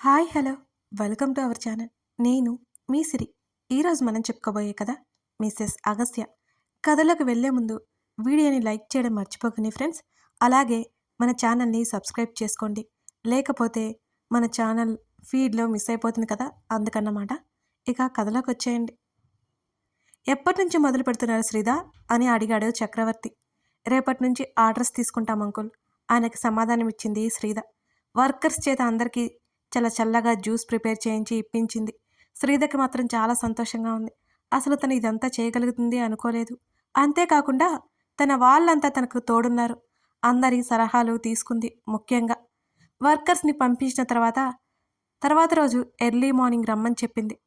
Hi hello welcome to our channel. నేను మీ సిరి. ఈరోజు మనం చెప్పుకోబోయే కథ మిసెస్ అగస్త్య. కథలోకి వెళ్ళే ముందు వీడియోని లైక్ చేయడం మర్చిపోకండి ఫ్రెండ్స్. అలాగే మన ఛానల్ని సబ్స్క్రైబ్ చేసుకోండి. లేకపోతే మన ఛానల్ ఫీడ్లో మిస్ అయిపోతుంది కదా, అందుకన్నమాట. ఇక కథలోకి వచ్చేయండి. ఎప్పటి నుంచి మొదలు పెడుతున్నారు శ్రీధా అని అడిగాడు చక్రవర్తి. రేపటి నుంచి ఆర్డర్స్ తీసుకుంటాం అంకుల్. ఆయనకి సమాధానం ఇచ్చింది శ్రీధ. వర్కర్స్ చేత అందరికీ చాలా చల్లగా జ్యూస్ ప్రిపేర్ చేయించి ఇప్పించింది. శ్రీధకి మాత్రం చాలా సంతోషంగా ఉంది. అసలు తను ఇదంతా చేయగలుగుతుంది అనుకోలేదు. అంతేకాకుండా తన వాళ్ళంతా తనకు తోడున్నారు. అందరి సలహాలు తీసుకుంది. ముఖ్యంగా వర్కర్స్ని పంపించిన తర్వాత రోజు ఎర్లీ మార్నింగ్ రమ్మని చెప్పింది.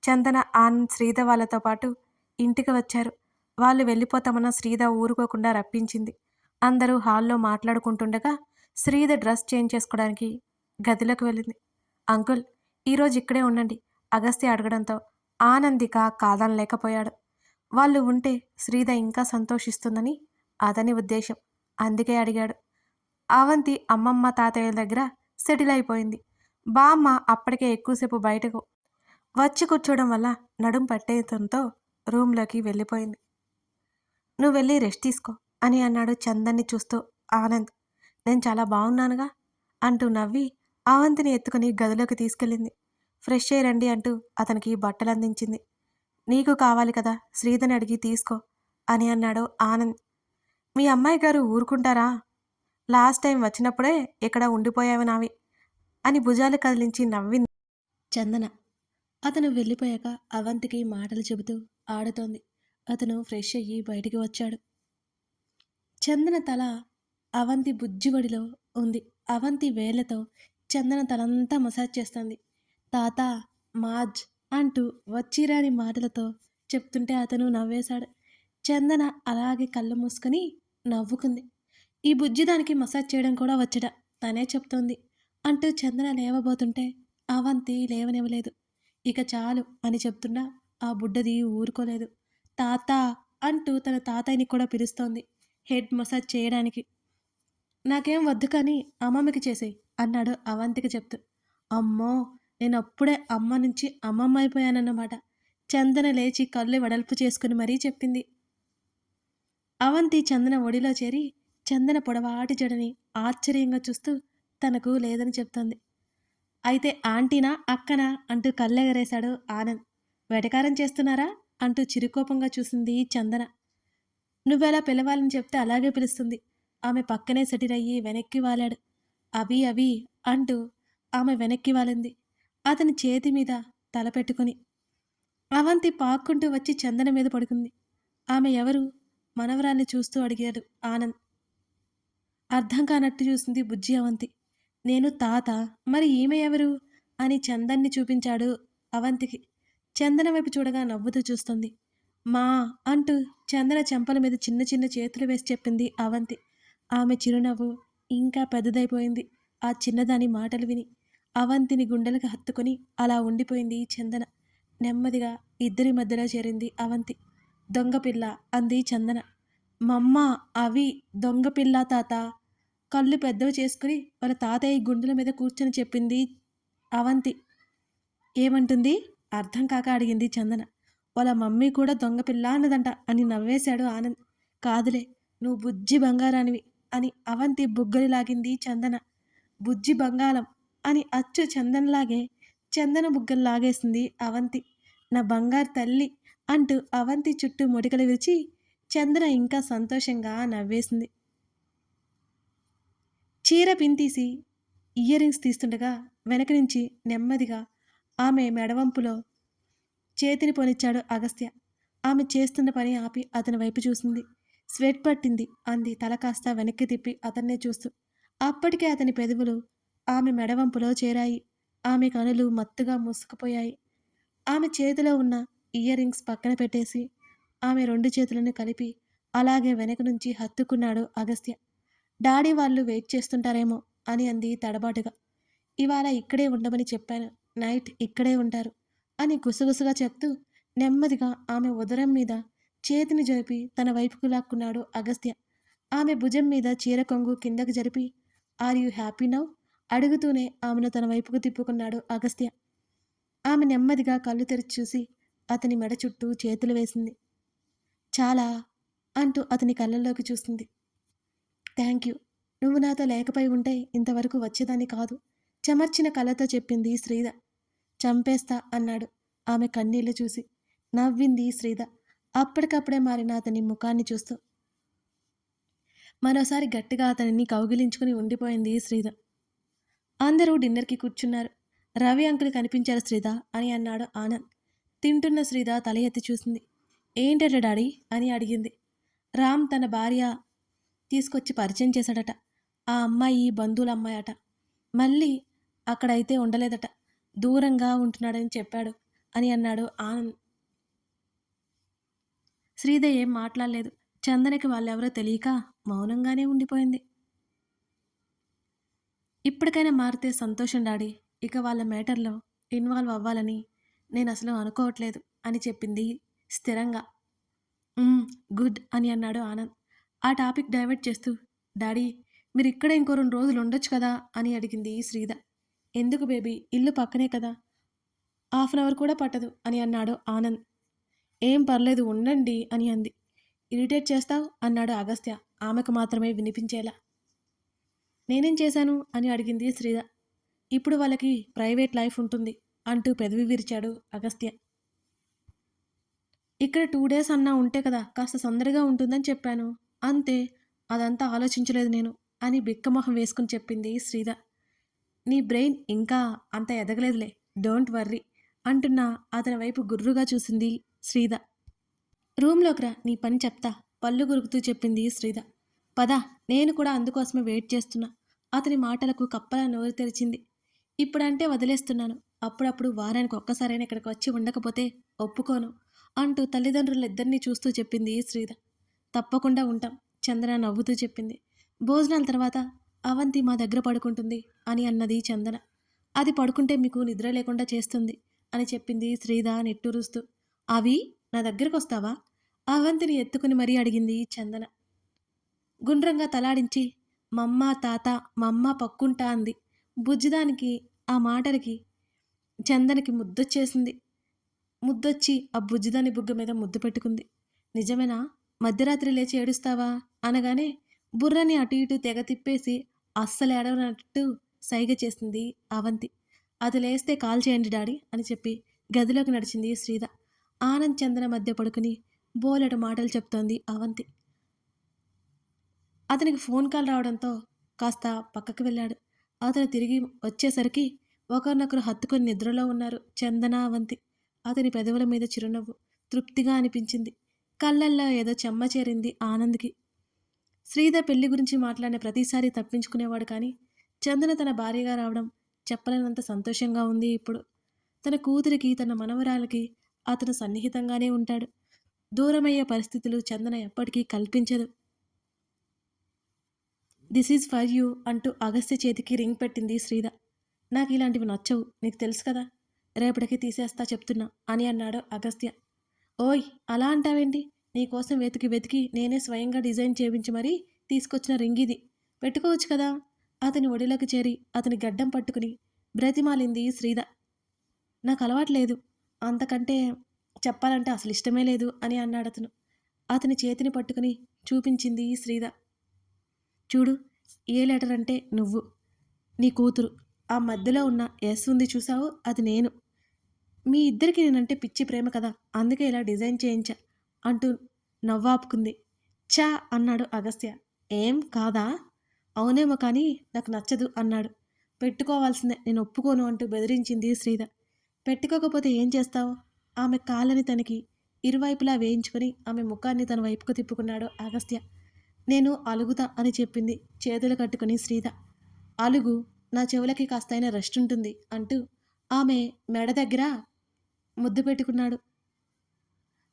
చందన, ఆనంద్, శ్రీధ వాళ్ళతో పాటు ఇంటికి వచ్చారు. వాళ్ళు వెళ్ళిపోతామన్న శ్రీధ ఊరుకోకుండా రప్పించింది. అందరూ హాల్లో మాట్లాడుకుంటుండగా శ్రీధ డ్రెస్ చేంజ్ చేసుకోవడానికి గదిలోకి వెళ్ళింది. అంకుల్, ఈరోజు ఇక్కడే ఉండండి అగస్త్య అడగడంతో ఆనందిక కాదనలేకపోయాడు. వాళ్ళు ఉంటే శ్రీధ ఇంకా సంతోషిస్తుందని అతని ఉద్దేశం. అందుకే అడిగాడు. అవంతి అమ్మమ్మ తాతయ్య దగ్గర సెటిల్ అయిపోయింది. బామ్మ అప్పటికే ఎక్కువసేపు బయటకు వచ్చి కూర్చోవడం వల్ల నడుం పట్టేయడంతో రూమ్లోకి వెళ్ళిపోయింది. నువ్వు వెళ్ళి రెస్ట్ తీసుకో అని అన్నాడు చందన్ని చూస్తూ ఆనంద్. నేను చాలా బాగున్నానుగా అంటూ నవ్వి అవంతిని ఎత్తుకుని గదిలోకి తీసుకెళ్ళింది. ఫ్రెష్ అయ్యి రండి అంటూ అతనికి బట్టలు అందించింది. నీకు కావాలి కదా, శ్రీధని అడిగి తీసుకో అని అన్నాడు ఆనంద్. మీ అమ్మాయి గారు ఊరుకుంటారా? లాస్ట్ టైం వచ్చినప్పుడే ఇక్కడ ఉండిపోయావు నావి అని భుజాలు కదిలించి నవ్వింది చందన. అతను వెళ్ళిపోయాక అవంతికి మాటలు చెబుతూ ఆడుతోంది. అతను ఫ్రెష్ అయ్యి బయటికి వచ్చాడు. చందన తల అవంతి బుజ్జివడిలో ఉంది. అవంతి వేళ్లతో చందన తలంతా మసాజ్ చేస్తుంది. తాత, మాజ్ అంటూ వచ్చిరాని మాటలతో చెప్తుంటే అతను నవ్వేశాడు. చందన అలాగే కళ్ళు మూసుకొని నవ్వుకుంది. ఈ బుజ్జిదానికి మసాజ్ చేయడం కూడా వచ్చట, తనే చెప్తోంది అంటూ చందన లేవబోతుంటే అవంతి లేవనివ్వలేదు. ఇక చాలు అని చెప్తున్నా ఆ బుడ్డది ఊరుకోలేదు. తాత అంటూ తన తాతయ్యని కూడా పిలుస్తోంది హెడ్ మసాజ్ చేయడానికి. నాకేం వద్దు కానీ అమ్మమ్మకి చేసేయి అన్నాడు అవంతికి చెప్తూ. అమ్మో, నేను అప్పుడే అమ్మ నుంచి అమ్మమ్మ అయిపోయానన్నమాట. చందన లేచి కళ్ళు వెడల్పు చేసుకుని మరీ చెప్పింది. అవంతి చందన ఒడిలో చేరి చందన పొడవాటి జడని ఆశ్చర్యంగా చూస్తూ తనకు లేదని చెప్తోంది. అయితే ఆంటీనా అక్కనా అంటూ కళ్ళెగరేశాడు ఆనంద్. వెటకారం చేస్తున్నారా అంటూ చిరుకోపంగా చూసింది చందన. నువ్వెలా పిలవాలని చెప్తే అలాగే పిలుస్తుంది. ఆమె పక్కనే సెటిల్ అయ్యి వెనక్కి వాలాడు. అవి అవి అంటూ ఆమె వెనక్కి వాలింది అతని చేతి మీద తల పెట్టుకుని. అవంతి పాక్కుంటూ వచ్చి చందన మీద పడుకుంది. ఆమె ఎవరు? మనవరాల్ని చూస్తూ అడిగాడు ఆనంద్. అర్థం కానట్టు చూసింది బుజ్జి అవంతి. నేను తాత, మరి ఈమె ఎవరు అని చందన్ని చూపించాడు అవంతికి. చందన వైపు చూడగా నవ్వుతూ చూస్తుంది. మా అంటూ చందన చెంపల మీద చిన్న చిన్న చేతులు వేసి చెప్పింది అవంతి. ఆమె చిరునవ్వు ఇంకా పెద్దదైపోయింది ఆ చిన్నదాని మాటలు విని. అవంతిని గుండెలకు హత్తుకొని అలా ఉండిపోయింది చందన. నెమ్మదిగా ఇద్దరి మధ్యలో చేరింది అవంతి. దొంగపిల్ల అంది చందన. మమ్మ, అవి దొంగపిల్ల తాత. కళ్ళు పెద్దవి చేసుకుని వాళ్ళ తాతయ్య గుండెల మీద కూర్చొని చెప్పింది అవంతి. ఏమంటుంది అర్థం కాక అడిగింది చందన. వాళ్ళ మమ్మీ కూడా దొంగపిల్ల అన్నదంట అని నవ్వేశాడు ఆనంద్. కాదులే, నువ్వు బుజ్జి బంగారానివి అని అవంతి బుగ్గలు లాగింది చందన. బుజ్జి బంగారం అని అచ్చు చందనలాగే చందన బుగ్గలు లాగేసింది అవంతి. నా బంగారు తల్లి అంటూ అవంతి చుట్టూ మొటికలు విరిచి చందన ఇంకా సంతోషంగా నవ్వేసింది. చీర పిన్తీసి ఇయర్ రింగ్స్ తీస్తుండగా వెనక నుంచి నెమ్మదిగా ఆమె మెడవంపులో చేతిని పోనిచ్చాడు అగస్త్య. ఆమె చేస్తున్న పని ఆపి అతని వైపు చూసింది. స్వెట్ పట్టింది అంది తల కాస్త వెనక్కి తిప్పి అతన్నే చూస్తూ. అప్పటికే అతని పెదవులు ఆమె మెడవంపులో చేరాయి. ఆమె కనులు మత్తుగా మూసుకుపోయాయి. ఆమె చేతిలో ఉన్న ఇయర్ రింగ్స్ పక్కన పెట్టేసి ఆమె రెండు చేతులను కలిపి అలాగే వెనక నుంచి హత్తుకున్నాడు అగస్త్య. డాడీ వాళ్ళు వెయిట్ చేస్తుంటారేమో అని అంది తడబాటుగా. ఇవాళ ఇక్కడే ఉండమని చెప్పాను, నైట్ ఇక్కడే ఉంటారు అని గుసగుసగా చెప్తూ నెమ్మదిగా ఆమె ఉదరం మీద చేతిని జరిపి తన వైపుకు లాక్కున్నాడు అగస్త్య. ఆమె భుజం మీద చీర కొంగు కిందకు జరిపి ఆర్ యూ హ్యాపీ నౌ అడుగుతూనే ఆమెను తన వైపుకు తిప్పుకున్నాడు అగస్త్య. ఆమె నెమ్మదిగా కళ్ళు తెరిచి చూసి అతని మెడ చుట్టూ చేతులు వేసింది. చాలా అంటూ అతని కళ్ళల్లోకి చూసింది. Thank you. నువ్వు నాతో లేకపోయి ఉంటే ఇంతవరకు వచ్చేదాన్ని కాదు. చెమర్చిన కళ్ళతో చెప్పింది శ్రీద. చంపేస్తా అన్నాడు ఆమె కన్నీళ్లు చూసి. నవ్వింది శ్రీద అప్పటికప్పుడే మారిన అతని ముఖాన్ని చూస్తూ. మరోసారి గట్టిగా అతనిని కౌగిలించుకుని ఉండిపోయింది శ్రీద. అందరూ డిన్నర్కి కూర్చున్నారు. రవి అంకుల్ కనిపించారు శ్రీద అని అన్నాడు ఆనంద్. తింటున్న శ్రీద తల ఎత్తి చూసింది. ఏంటట డాడీ అని అడిగింది. రామ్ తన భార్య తీసుకొచ్చి పరిచయం చేశాడట. ఆ అమ్మాయి బంధువుల అమ్మాయి అట. మళ్ళీ అక్కడైతే ఉండలేదట. దూరంగా ఉంటున్నాడని చెప్పాడు అని అన్నాడు ఆనంద్. శ్రీద ఏం మాట్లాడలేదు. చందనకి వాళ్ళెవరో తెలియక మౌనంగానే ఉండిపోయింది. ఇప్పటికైనా మారితే సంతోషం డాడీ. ఇక వాళ్ళ మేటర్లో ఇన్వాల్వ్ అవ్వాలని నేను అసలు అనుకోవట్లేదు అని చెప్పింది స్థిరంగా. గుడ్ అని అన్నాడు ఆనంద్ ఆ టాపిక్ డైవర్ట్ చేస్తూ. డాడీ మీరు ఇక్కడ ఇంకో 2 రోజులు ఉండొచ్చు కదా అని అడిగింది శ్రీద. ఎందుకు బేబీ, ఇల్లు పక్కనే కదా, 1/2 అవర్ కూడా పట్టదు అని అన్నాడు ఆనంద్. ఏం పర్లేదు ఉండండి అని అంది. ఇరిటేట్ చేస్తావు అన్నాడు అగస్త్య ఆమెకు మాత్రమే వినిపించేలా. నేనేం చేశాను అని అడిగింది శ్రీద. ఇప్పుడు వాళ్ళకి ప్రైవేట్ లైఫ్ ఉంటుంది అంటూ పెదవి విరిచాడు అగస్త్య. ఇక్కడ 2 డేస్ అన్నా ఉంటే కదా కాస్త సందడిగా ఉంటుందని చెప్పాను అంతే. అదంతా ఆలోచించలేదు నేను అని బిక్కమొహం వేసుకుని చెప్పింది శ్రీద. నీ బ్రెయిన్ ఇంకా అంత ఎదగలేదులే, డోంట్ వర్రీ అంటున్నా అతని వైపు గుర్రుగా చూసింది శ్రీద. రూమ్లోకి రా, నీ పని చెప్తా పళ్ళు గురుకుతూ చెప్పింది శ్రీద. పద, నేను కూడా అందుకోసమే వెయిట్ చేస్తున్నా. అతని మాటలకు కప్పలా నోరు తెరిచింది. ఇప్పుడంటే వదిలేస్తున్నాను, అప్పుడప్పుడు వారానికి ఒక్కసారైనా ఇక్కడికి వచ్చి ఉండకపోతే ఒప్పుకోను అంటూ తల్లిదండ్రులిద్దరినీ చూస్తూ చెప్పింది శ్రీద. తప్పకుండా ఉంటాం చందన నవ్వుతూ చెప్పింది. భోజనాల తర్వాత అవంతి మా దగ్గర పడుకుంటుంది అని అన్నది చందన. అది పడుకుంటే మీకు నిద్ర లేకుండా చేస్తుంది అని చెప్పింది శ్రీద నిట్టూరుస్తూ. అవి నా దగ్గరకు వస్తావా అవంతిని ఎత్తుకుని మరీ అడిగింది చందన. గుండ్రంగా తలాడించి మమ్మ తాత మమ్మ పక్కుంటా అంది. బుజ్జిదానికి ఆ మాటలకి చందనకి ముద్దొచ్చి ఆ బుజ్జిదాని బుగ్గ మీద ముద్దు పెట్టుకుంది. నిజమేనా, మధ్యరాత్రి లేచి ఏడుస్తావా అనగానే బుర్రని అటు ఇటు తెగ తిప్పేసి అస్సలు ఏడవనట్టు సైగ చేసింది అవంతి. అది లేస్తే కాల్ చేయండి డాడీ అని చెప్పి గదిలోకి నడిచింది శ్రీద. ఆనంద్ చందన మధ్య పడుకుని బోలెడు మాటలు చెప్తోంది అవంతి. అతనికి ఫోన్ కాల్ రావడంతో కాస్త పక్కకు వెళ్ళాడు. అతను తిరిగి వచ్చేసరికి ఒకరినొకరు హత్తుకొని నిద్రలో ఉన్నారు చందన అవంతి. అతని పెదవుల మీద చిరునవ్వు తృప్తిగా అనిపించింది. కళ్ళల్లో ఏదో చెమ్మ చేరింది ఆనంద్కి. శ్రీద పెళ్లి గురించి మాట్లాడిన ప్రతిసారి తప్పించుకునేవాడు, కానీ చందన తన భార్యగా రావడం చెప్పలేనంత సంతోషంగా ఉంది ఇప్పుడు. తన కూతురికి తన మనవరాలకి అతను సన్నిహితంగానే ఉంటాడు. దూరమయ్యే పరిస్థితులు చందన ఎప్పటికీ కల్పించదు. దిస్ ఈజ్ ఫర్ యూ అంటూ అగస్త్య చేతికి రింగ్ పెట్టింది శ్రీద. నాకు ఇలాంటివి నచ్చవు, నీకు తెలుసు కదా, రేపటికి తీసేస్తా చెప్తున్నా అని అన్నాడు అగస్త్య. ఓయ్ అలా అంటావేంటి, నీకోసం వెతికి నేనే స్వయంగా డిజైన్ చేయించి మరీ తీసుకొచ్చిన రింగ్ ఇది, పెట్టుకోవచ్చు కదా. అతని ఒడిలోకి చేరి అతని గడ్డం పట్టుకుని బ్రతిమాలింది శ్రీద. నాకు అలవాట్లేదు, అంతకంటే చెప్పాలంటే అసలు ఇష్టమే లేదు అని అన్నాడు అతను. అతని చేతిని పట్టుకుని చూపించింది శ్రీద. చూడు, ఏ లెటర్ అంటే నువ్వు, నీ కూతురు, ఆ మధ్యలో ఉన్న ఎస్ ఉంది చూసావు, అది నేను. మీ ఇద్దరికి నేనంటే పిచ్చి ప్రేమ కదా, అందుకే ఇలా డిజైన్ చేయించా అంటూ నవ్వాపుకుంది. చా అన్నాడు అగస్త్య. ఏం కాదా, అవునేమో కానీ నాకు నచ్చదు అన్నాడు. పెట్టుకోవాల్సిందే, నేను ఒప్పుకోను అంటూ బెదిరించింది శ్రీద. పెట్టుకోకపోతే ఏం చేస్తావు, ఆమె కాళ్ళని తనకి ఇరువైపులా వేయించుకొని ఆమె ముఖాన్ని తన వైపుకు తిప్పుకున్నాడు అగస్త్య. నేను అలుగుతా అని చెప్పింది చేతులు కట్టుకుని శ్రీద. అలుగు, నా చెవులకి కాస్తైనా రెస్ట్ ఉంటుంది అంటూ ఆమె మెడ దగ్గర ముద్దు పెట్టుకున్నాడు.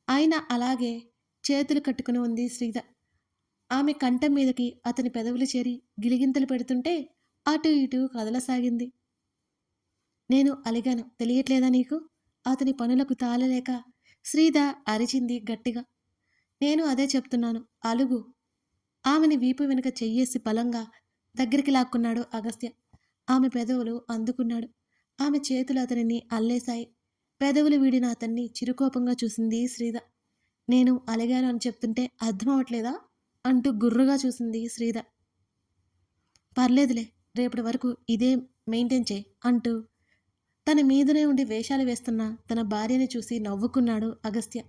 ఆయన అలాగే చేతులు కట్టుకుని ఉంది శ్రీద. ఆమె కంఠం మీదకి అతని పెదవులు చేరి గిలిగింతలు పెడుతుంటే అటు ఇటు కదలసాగింది. నేను అలిగాను తెలియట్లేదా నీకు, అతని పనులకు తాళలేక శ్రీద అరిచింది గట్టిగా. నేను అదే చెప్తున్నాను, అలుగు. ఆమెని వీపు వెనుక చెయ్యేసి బలంగా దగ్గరికి లాక్కున్నాడు అగస్త్య. ఆమె పెదవులు అందుకున్నాడు. ఆమె చేతులు అతనిని అల్లేశాయి. పెదవులు వీడిన అతన్ని చిరుకోపంగా చూసింది శ్రీద. నేను అలిగాను అని చెప్తుంటే అర్థమవట్లేదా? అంటూ గుర్రుగా చూసింది శ్రీద. పర్లేదులే, రేపటి వరకు ఇదే మెయింటైన్ చేయి అంటూ తన మీదనే ఉండి వేషాలు వేస్తున్న తన భార్యని చూసి నవ్వుకున్నాడు అగస్త్య.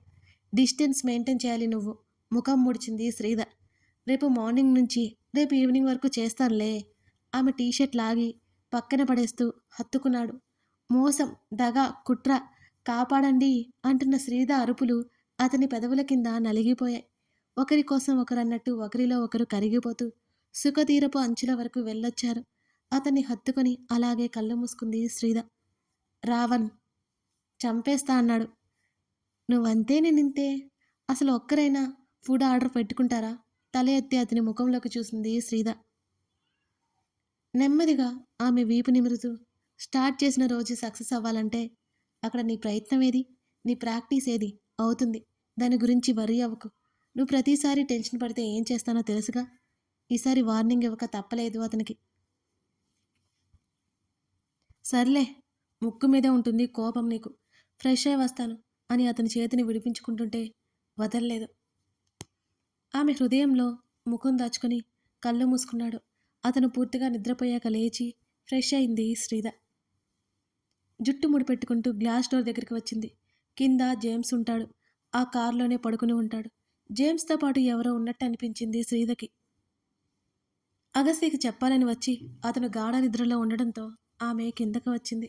డిస్టెన్స్ మెయింటైన్ చేయాలి నువ్వు, ముఖం ముడిచింది శ్రీద. రేపు మార్నింగ్ నుంచి రేపు ఈవినింగ్ వరకు చేస్తానులే. ఆమె టీషర్ట్ లాగి పక్కన పడేస్తూ హత్తుకున్నాడు. మోసం, దగ, కుట్ర, కాపాడండి అంటున్న శ్రీద అరుపులు అతని పెదవుల కింద నలిగిపోయాయి. ఒకరి కోసం ఒకరన్నట్టు ఒకరిలో ఒకరు కరిగిపోతూ సుఖతీరపు అంచుల వరకు వెళ్ళొచ్చారు. అతన్ని హత్తుకొని అలాగే కళ్ళు మూసుకుంది శ్రీద. రావణ్ చంపేస్తా అన్నాడు. నువ్వంతే నేనింతే. అసలు ఒక్కరైనా ఫుడ్ ఆర్డర్ పెట్టుకుంటారా? తల ఎత్తి అతని ముఖంలోకి చూసింది శ్రీద. నెమ్మదిగా ఆమె వీపు నిమురుతూ, స్టార్ట్ చేసిన రోజు సక్సెస్ అవ్వాలంటే అక్కడ నీ ప్రయత్నం ఏది, నీ ప్రాక్టీస్ ఏది అవుతుంది. దాని గురించి వర్రీ అవ్వకు. నువ్వు ప్రతిసారి టెన్షన్ పడితే ఏం చేస్తానో తెలుసుగా. ఈసారి వార్నింగ్ ఇవ్వక తప్పలేదు అతనికి. సర్లే, ముక్కు మీదే ఉంటుంది కోపం నీకు. ఫ్రెష్ అయి వస్తాను అని అతని చేతిని విడిపించుకుంటుంటే వదల్లేదు. ఆమె హృదయంలో ముఖం దాచుకొని కళ్ళు మూసుకున్నాడు. అతను పూర్తిగా నిద్రపోయాక లేచి ఫ్రెష్ అయింది శ్రీద. జుట్టు ముడిపెట్టుకుంటూ గ్లాస్ డోర్ దగ్గరికి వచ్చింది. కింద జేమ్స్ ఉంటాడు. ఆ కారులోనే పడుకుని ఉంటాడు. జేమ్స్తో పాటు ఎవరో ఉన్నట్టు అనిపించింది శ్రీదకి. అగస్త్యకి చెప్పాలని వచ్చి అతను గాఢ నిద్రలో ఉండడంతో ఆమె కిందకు వచ్చింది.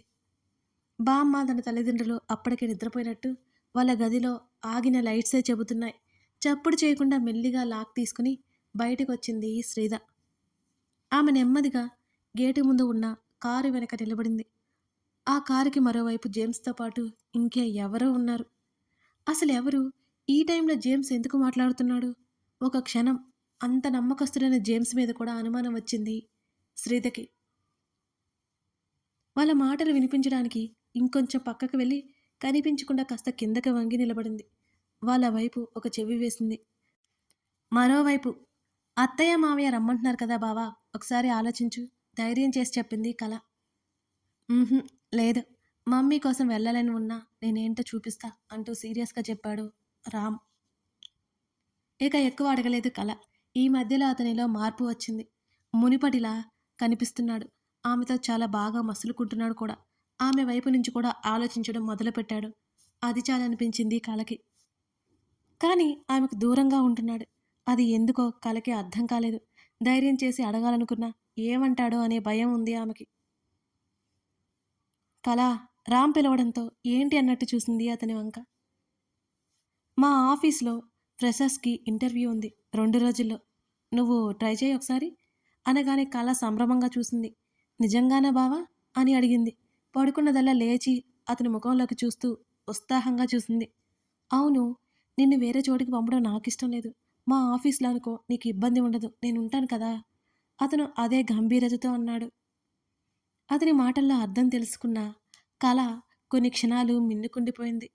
బామ్మ తన తల్లిదండ్రులు అప్పటికే నిద్రపోయినట్టు వాళ్ళ గదిలో ఆగిన లైట్సే చెబుతున్నాయి. చప్పుడు చేయకుండా మెల్లిగా లాక్ తీసుకుని బయటకు వచ్చింది శ్రీద. ఆమె నెమ్మదిగా గేటు ముందు ఉన్న కారు వెనక నిలబడింది. ఆ కారుకి మరోవైపు జేమ్స్తో పాటు ఇంకే ఎవరో ఉన్నారు. అసలు ఎవరు? ఈ టైంలో జేమ్స్ ఎందుకు మాట్లాడుతున్నాడు? ఒక క్షణం అంత నమ్మకస్తుడైన జేమ్స్ మీద కూడా అనుమానం వచ్చింది శ్రీదకి. వాళ్ళ మాటలు వినిపించడానికి ఇంకొంచెం పక్కకు వెళ్ళి కనిపించకుండా కాస్త కిందకి వంగి నిలబడింది. వాళ్ళ వైపు ఒక చెవి వేసింది. మరోవైపు అత్తయ్య మావయ్య రమ్మంటున్నారు కదా బావా, ఒకసారి ఆలోచించు, ధైర్యం చేసి చెప్పింది కళ. లేదు, మమ్మీ కోసం వెళ్ళాలని ఉన్నా నేనేంటో చూపిస్తా అంటూ సీరియస్గా చెప్పాడు రామ్. ఇక ఎక్కువ అడగలేదు కళ. ఈ మధ్యలో అతనిలో మార్పు వచ్చింది. మునిపటిలా కనిపిస్తున్నాడు. ఆమెతో చాలా బాగా మసులుకుంటున్నాడు కూడా. ఆమె వైపు నుంచి కూడా ఆలోచించడం మొదలుపెట్టాడు. అది చాలనిపించింది కళకి. కానీ ఆమెకు దూరంగా ఉంటున్నాడు. అది ఎందుకో కళకి అర్థం కాలేదు. ధైర్యం చేసి అడగాలనుకున్నా ఏమంటాడో అనే భయం ఉంది ఆమెకి. కళ, రామ్ పిలవడంతో ఏంటి అన్నట్టు చూసింది అతని వంక. మా ఆఫీస్లో ఫ్రెషర్స్కి ఇంటర్వ్యూ ఉంది 2 రోజుల్లో. నువ్వు ట్రై చేయి ఒకసారి అనగానే కళ సంభ్రమంగా చూసింది. నిజంగానా బావా అని అడిగింది. పడుకున్నదల్లా లేచి అతని ముఖంలోకి చూస్తూ ఉత్సాహంగా చూసింది. అవును, నిన్ను వేరే చోటికి పంపడం నాకిష్టం లేదు. మా ఆఫీస్లో అనుకో, నీకు ఇబ్బంది ఉండదు, నేను ఉంటాను కదా. అతను అదే గంభీరతతో అన్నాడు. అతని మాటల్లో అర్థం తెలుసుకున్న కళ కొన్ని క్షణాలు మిన్నుకుండిపోయింది.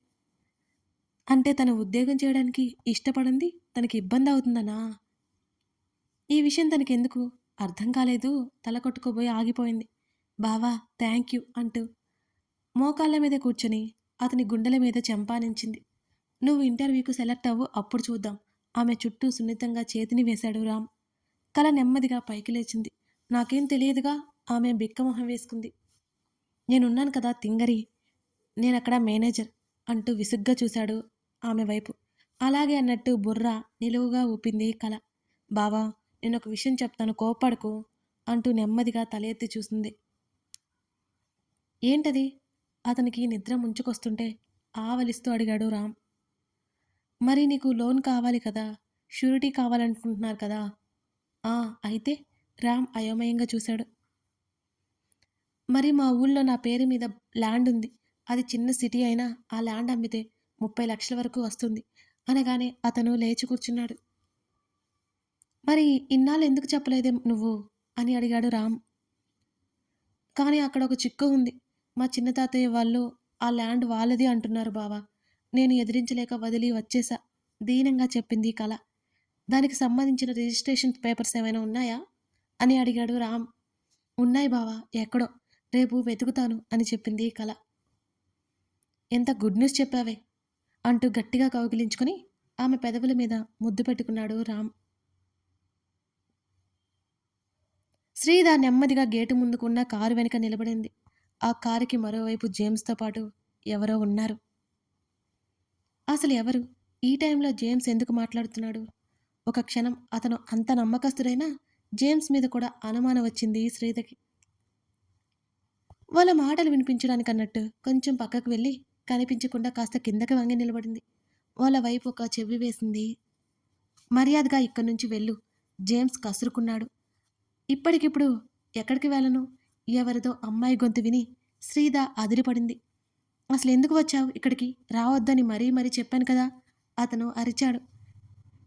అంటే తను ఉద్యోగం చేయడానికి ఇష్టపడింది తనకి ఇబ్బంది అవుతుందనా? ఈ విషయం తనకెందుకు అర్థం కాలేదు. తల కొట్టుకోబోయి ఆగిపోయింది. బావా థ్యాంక్ యూ అంటూ మోకాళ్ళ మీద కూర్చొని అతని గుండెల మీద చెంపానించింది. నువ్వు ఇంటర్వ్యూకు సెలెక్ట్ అవ్వు, అప్పుడు చూద్దాం. ఆమె చుట్టూ సున్నితంగా చేతిని వేశాడు రామ్. కళ నెమ్మదిగా పైకి లేచింది. నాకేం తెలియదుగా. ఆమె బిక్కమొహం వేసుకుంది. నేనున్నాను కదా తింగరి, నేనక్కడ మేనేజర్ అంటూ విసుగ్గా చూశాడు ఆమె వైపు. అలాగే అన్నట్టు బుర్ర నిలువుగా ఊపింది కళ. బావా, నేనొక విషయం చెప్తాను, కోప్పడకు అంటూ నెమ్మదిగా తల ఎత్తి చూసింది. ఏంటది? అతనికి నిద్ర ముంచుకొస్తుంటే ఆవలిస్తూ అడిగాడు రామ్. మరి నీకు లోన్ కావాలి కదా, షూరిటీ కావాలనుకుంటున్నారు కదా. అయితే? రామ్ అయోమయంగా చూశాడు. మరి మా ఊళ్ళో నా పేరు మీద ల్యాండ్ ఉంది. అది చిన్న సిటీ అయినా ఆ ల్యాండ్ అమ్మితే 30 లక్షల వరకు వస్తుంది అనగానే అతను లేచి కూర్చున్నాడు. మరి ఇన్నాళ్ళు ఎందుకు చెప్పలేదే నువ్వు అని అడిగాడు రామ్. కానీ అక్కడ ఒక చిక్కు ఉంది. మా చిన్న తాతయ్య వాళ్ళు ఆ ల్యాండ్ వాళ్ళది అంటున్నారు బావా. నేను ఎదిరించలేక వదిలి వచ్చేసా దీనంగా చెప్పింది కళ. దానికి సంబంధించిన రిజిస్ట్రేషన్ పేపర్స్ ఏమైనా ఉన్నాయా అని అడిగాడు రామ్. ఉన్నాయి బావా ఎక్కడో. రేపు వెతుకుతాను అని చెప్పింది కల. ఎంత గుడ్ న్యూస్ చెప్పావే! అంటూ గట్టిగా కౌగిలించుకొని ఆమె పెదవుల మీద ముద్దు పెట్టుకున్నాడు రామ్. శ్రీధ నెమ్మదిగా గేటు ముందుకున్న కారు వెనుక నిలబడింది. ఆ కారుకి మరోవైపు జేమ్స్‌తో పాటు ఎవరో ఉన్నారు. అసలు ఎవరు? ఈ టైంలో జేమ్స్ ఎందుకు మాట్లాడుతున్నాడు? ఒక క్షణం అతను అంత నమ్మకస్తుడైనా జేమ్స్ మీద కూడా అనుమానం వచ్చింది శ్రీధకి. వాళ్ళ మాటలు వినిపించడానికన్నట్టు కొంచెం పక్కకు వెళ్ళి కనిపించకుండా కాస్త కిందకి వంగి నిలబడింది. వాళ్ళ వైపు ఒక చెవి వేసింది. మర్యాదగా ఇక్కడి నుంచి వెళ్ళు. జేమ్స్ కసురుకున్నాడు. ఇప్పటికిప్పుడు ఎక్కడికి వెళ్ళను? ఎవరిదో అమ్మాయి గొంతు విని శ్రీధ అదిరిపడింది. అసలెందుకు వచ్చావు ఇక్కడికి? రావద్దని మరీ మరీ చెప్పాను కదా! అతను అరిచాడు.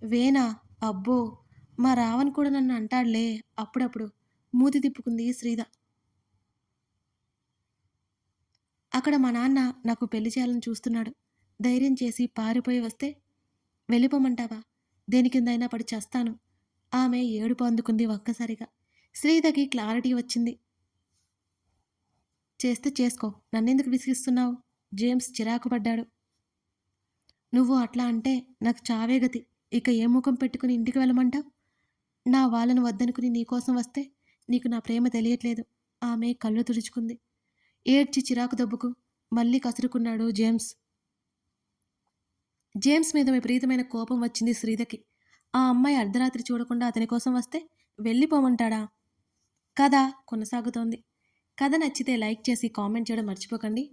వేనా? అబ్బో! మా రావణ్ కూడా నన్ను అంటాడులే అప్పుడప్పుడు. మూతి తిప్పుకుంది శ్రీధ. అక్కడ మా నాన్న నాకు పెళ్లి చేయాలని చూస్తున్నాడు. ధైర్యం చేసి పారిపోయి వస్తే వెళ్ళిపోమంటావా? దేని కిందైనా పడి చస్తాను. ఆమె ఏడుపు అందుకుంది ఒక్కసారిగా. శ్రీధకి క్లారిటీ వచ్చింది. చేస్తే చేసుకో. నన్నెందుకు విసిగిస్తున్నావు? జేమ్స్ చిరాకు పడ్డాడు. నువ్వు అట్లా అంటే నాకు చావే గతి. ఇక ఏ ముఖం పెట్టుకుని ఇంటికి వెళ్ళమంటావు? నా వాళ్ళను వద్దనుకుని నీకోసం వస్తే నీకు నా ప్రేమ తెలియట్లేదు. ఆమె కళ్ళు తుడుచుకుంది. ఏడ్చి చిరాకు దెబ్బకు మళ్ళీ కసురుకున్నాడు జేమ్స్. జేమ్స్ మీద విపరీతమైన కోపం వచ్చింది శ్రీధకి. ఆ అమ్మాయి అర్ధరాత్రి చూడకుండా అతని కోసం వస్తే వెళ్ళిపోమంటాడా? కథ కొనసాగుతోంది. కథ నచ్చితే లైక్ చేసి కామెంట్ చేయడం మర్చిపోకండి.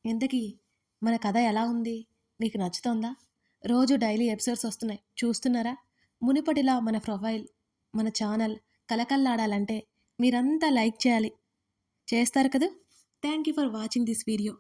ఇంతకీ మన కథ ఎలా ఉంది? మీకు నచ్చుతోందా? రోజు డైలీ ఎపిసోడ్స్ వస్తున్నాయి చూస్తున్నారా? మునుపటిలా మన ప్రొఫైల్, మన ఛానల్ కలకల్లాడాలంటే మీరంతా లైక్ చేయాలి. చేస్తారు కదా? Thank you for watching this video.